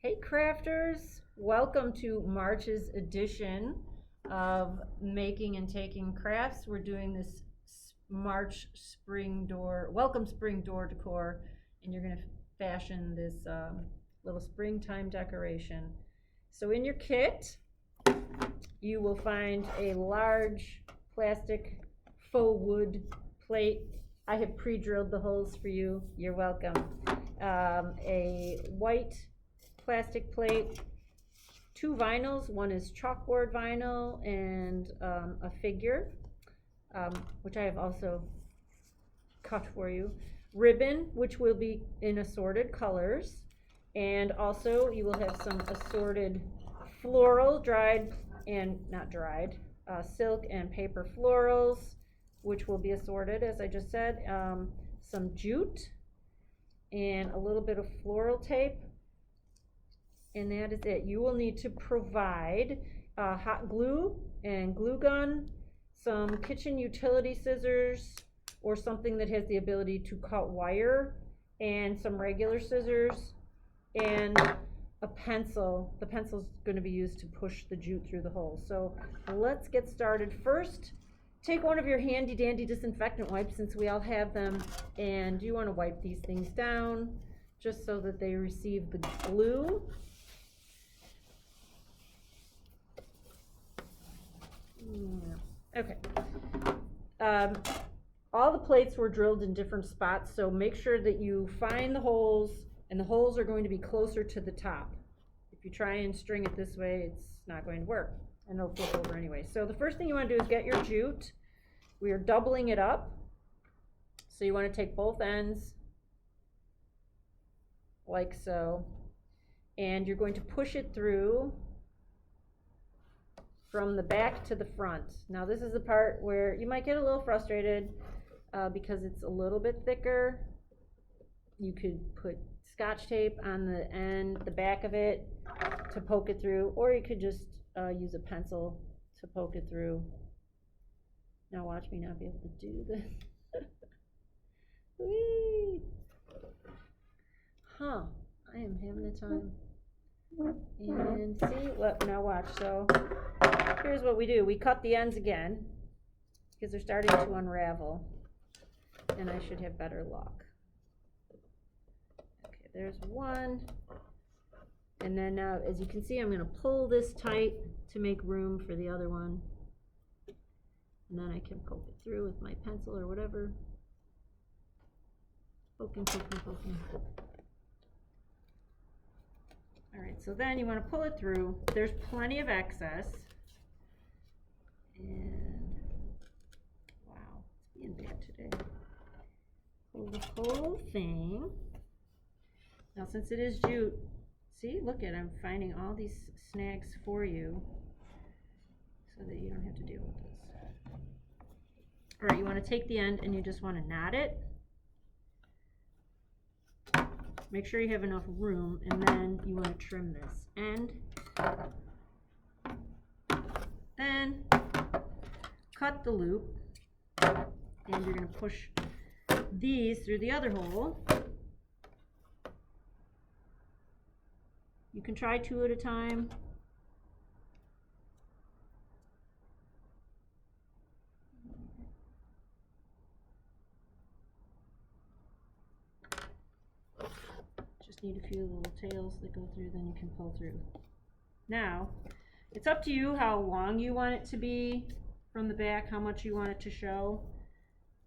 Hey crafters, welcome to March's edition of Making and Taking Crafts. We're doing this March welcome spring door decor, and you're going to fashion this little springtime decoration. So in your kit, you will find a large plastic faux wood plate. I have pre-drilled the holes for you. You're welcome. A white plastic plate, two vinyls. One is chalkboard vinyl and a figure, which I have also cut for you. Ribbon, which will be in assorted colors, and also you will have some assorted floral, dried and not dried, silk and paper florals, which will be assorted, as I just said, some jute, and a little bit of floral tape. And that is it. You will need to provide hot glue and glue gun, some kitchen utility scissors, or something that has the ability to cut wire, and some regular scissors, and a pencil. The pencil is going to be used to push the jute through the hole. So let's get started. First, take one of your handy dandy disinfectant wipes, since we all have them, and you want to wipe these things down just so that they receive the glue. Okay. All the plates were drilled in different spots, so make sure that you find the holes, and the holes are going to be closer to the top. If you try and string it this way, it's not going to work, and it'll flip over anyway. So the first thing you want to do is get your jute. We are doubling it up, so you want to take both ends like so, and you're going to push it through from the back to the front. Now this is the part where you might get a little frustrated because it's a little bit thicker. You could put Scotch tape on the end, the back of it, to poke it through, or you could just use a pencil to poke it through. Now watch me not be able to do this. Whee! Huh, I am having a time. And see what, now watch. So here's what we do. We cut the ends again because they're starting to unravel, and I should have better luck. Okay, there's one. And then now, as you can see, I'm going to pull this tight to make room for the other one. And then I can poke it through with my pencil or whatever. Poking. All right, so then you want to pull it through. There's plenty of excess. And wow, it's being bad today. Pull the whole thing. Now since it is jute, see, look at, I'm finding all these snags for you so that you don't have to deal with this. All right, you want to take the end and you just want to knot it. Make sure you have enough room, and then you want to trim this end. Then cut the loop, and you're going to push these through the other hole. You can try 2 at a time. Need a few little tails that go through, then you can pull through. Now it's up to you how long you want it to be from the back, how much you want it to show,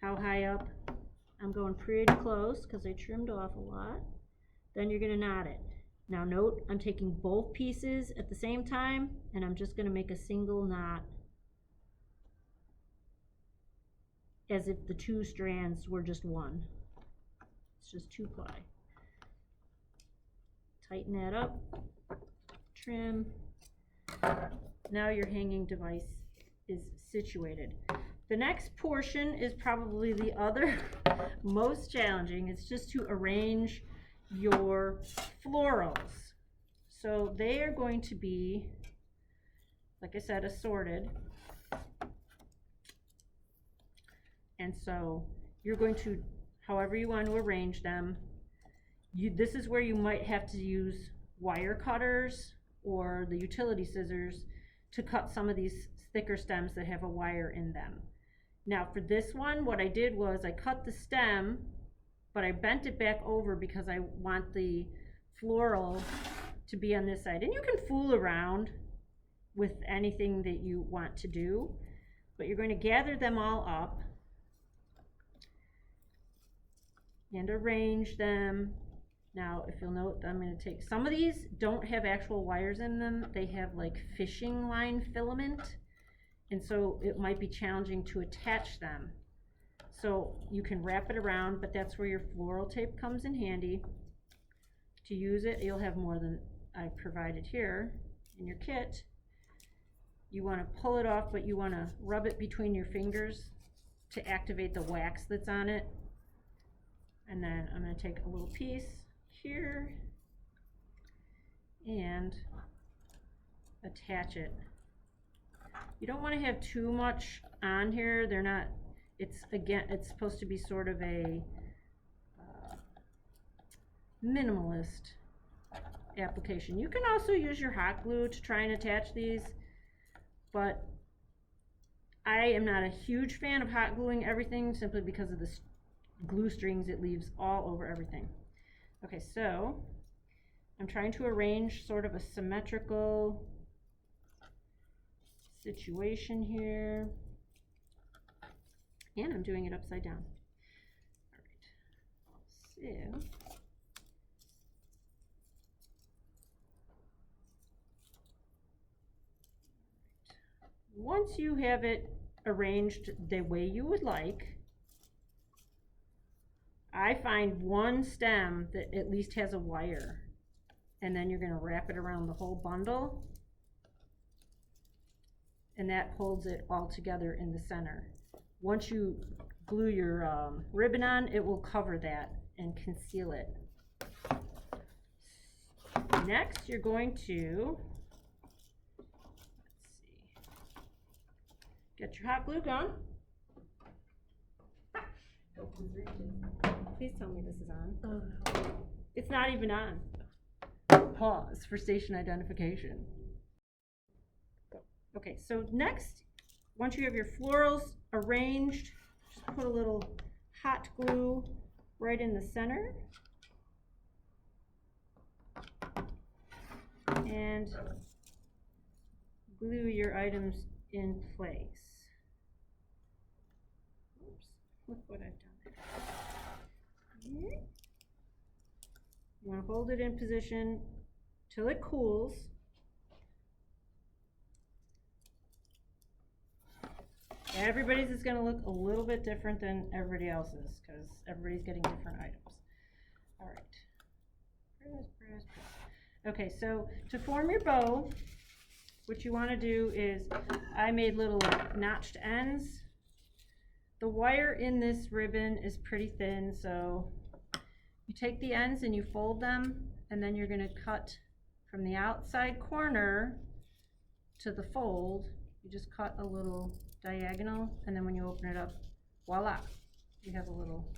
how high up. I'm going pretty close because I trimmed off a lot. Then you're going to knot it. Now note, I'm taking both pieces at the same time, and I'm just going to make a single knot as if the 2 strands were just one. It's just 2-ply. Tighten that up, trim. Now your hanging device is situated. The next portion is probably the other most challenging. It's just to arrange your florals. So they are going to be, like I said, assorted. And so you're going to, however you want to arrange them, this is where you might have to use wire cutters or the utility scissors to cut some of these thicker stems that have a wire in them. Now for this one, what I did was I cut the stem, but I bent it back over because I want the floral to be on this side. And you can fool around with anything that you want to do, but you're going to gather them all up and arrange them. Now, if you'll note, I'm going to take, some of these don't have actual wires in them. They have like fishing line filament. And so it might be challenging to attach them. So you can wrap it around, but that's where your floral tape comes in handy. To use it, you'll have more than I provided here in your kit. You want to pull it off, but you want to rub it between your fingers to activate the wax that's on it. And then I'm going to take a little piece here and attach it. You don't want to have too much on here. They're not, it's supposed to be sort of a minimalist application. You can also use your hot glue to try and attach these, but I am not a huge fan of hot gluing everything simply because of the glue strings it leaves all over everything. Okay, so I'm trying to arrange sort of a symmetrical situation here, and I'm doing it upside down. All right, so once you have it arranged the way you would like, I find one stem that at least has a wire, and then you're going to wrap it around the whole bundle, and that holds it all together in the center. Once you glue your ribbon on, it will cover that and conceal it. Next, you're going to, get your hot glue gun. Please tell me this is on. Oh, no. It's not even on. Pause for station identification. Okay, so next, once you have your florals arranged, just put a little hot glue right in the center. And glue your items in place. Oops, look what I've done there. You want to hold it in position till it cools. Everybody's is going to look a little bit different than everybody else's because everybody's getting different items. All right. Okay, so to form your bow, what you want to do is, I made little notched ends. The wire in this ribbon is pretty thin, so you take the ends and you fold them, and then you're going to cut from the outside corner to the fold. You just cut a little diagonal, and then when you open it up, voila, you have a little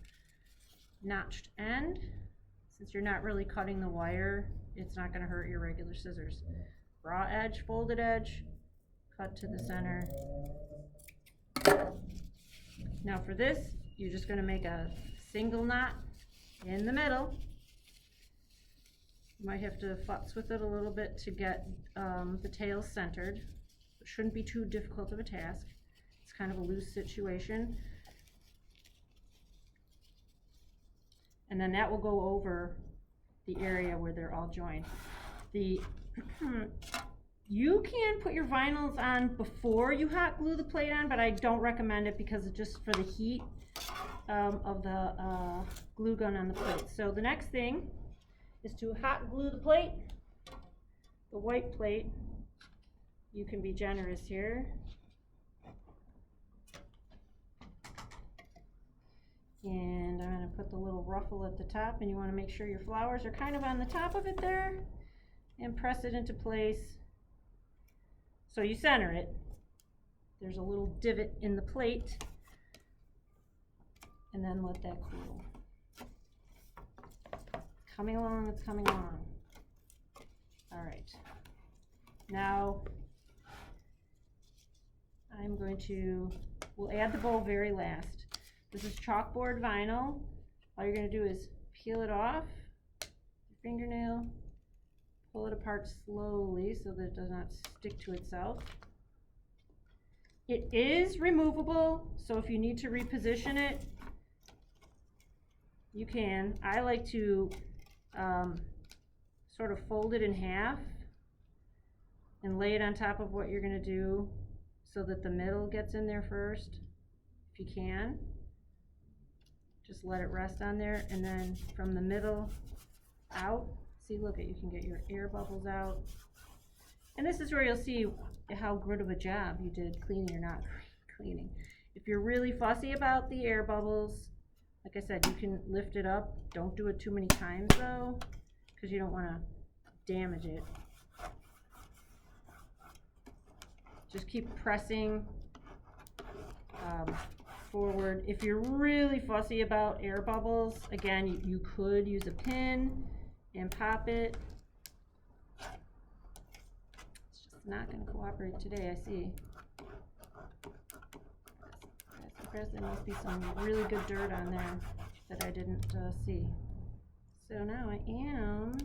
notched end. Since you're not really cutting the wire, it's not going to hurt your regular scissors. Raw edge, folded edge, cut to the center. Now for this, you're just going to make a single knot in the middle. You might have to futz with it a little bit to get the tail centered. It shouldn't be too difficult of a task. It's kind of a loose situation. And then that will go over the area where they're all joined. You can put your vinyls on before you hot glue the plate on, but I don't recommend it because it's just for the heat of the glue gun on the plate. So the next thing is to hot glue the plate, the white plate. You can be generous here. And I'm going to put the little ruffle at the top, and you want to make sure your flowers are kind of on the top of it there, and press it into place. So you center it. There's a little divot in the plate, and then let that cool. Coming along, it's coming along. All right. Now we'll add the bowl very last. This is chalkboard vinyl. All you're going to do is peel it off, your fingernail, pull it apart slowly so that it does not stick to itself. It is removable, so if you need to reposition it, you can. I like to sort of fold it in half and lay it on top of what you're going to do so that the middle gets in there first, if you can. Just let it rest on there, and then from the middle out, see, look, you can get your air bubbles out. And this is where you'll see how good of a job you did cleaning or not cleaning. If you're really fussy about the air bubbles, like I said, you can lift it up. Don't do it too many times though, because you don't want to damage it. Just keep pressing forward. If you're really fussy about air bubbles, again, you could use a pin and pop it. It's just not going to cooperate today, I see. There must be some really good dirt on there that I didn't see. So now I am.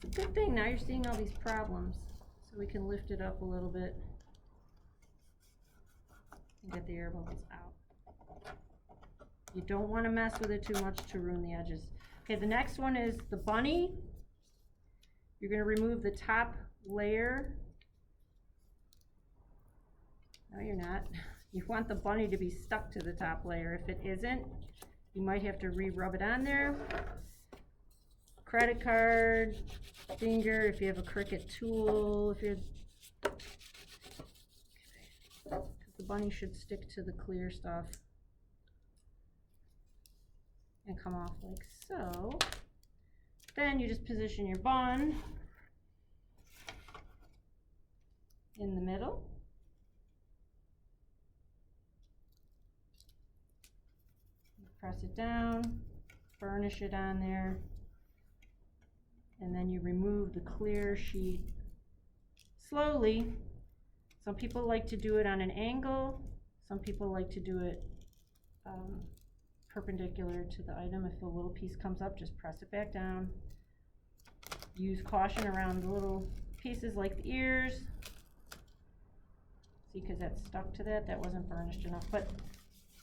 It's a good thing now you're seeing all these problems, so we can lift it up a little bit and get the air bubbles out. You don't want to mess with it too much to ruin the edges. Okay, the next one is the bunny. You're going to remove the top layer. No, you're not. You want the bunny to be stuck to the top layer. If it isn't, you might have to re-rub it on there. Credit card, finger, if you have a Cricut tool, if you're... The bunny should stick to the clear stuff and come off like so. Then you just position your bun in the middle. Press it down, burnish it on there, and then you remove the clear sheet slowly. Some people like to do it on an angle. Some people like to do it perpendicular to the item. If the little piece comes up, just press it back down. Use caution around the little pieces like the ears. See, because that's stuck to that. That wasn't burnished enough, but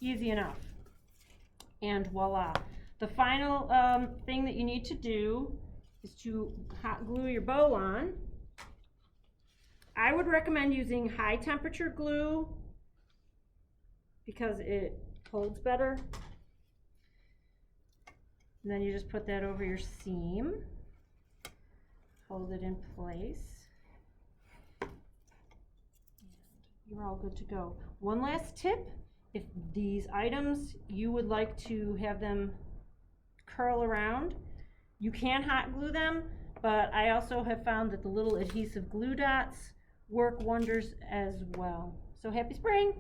easy enough. And voila. The final thing that you need to do is to hot glue your bow on. I would recommend using high temperature glue because it holds better. And then you just put that over your seam, hold it in place. You're all good to go. One last tip. If these items, you would like to have them curl around, you can hot glue them, but I also have found that the little adhesive glue dots work wonders as well. So happy spring!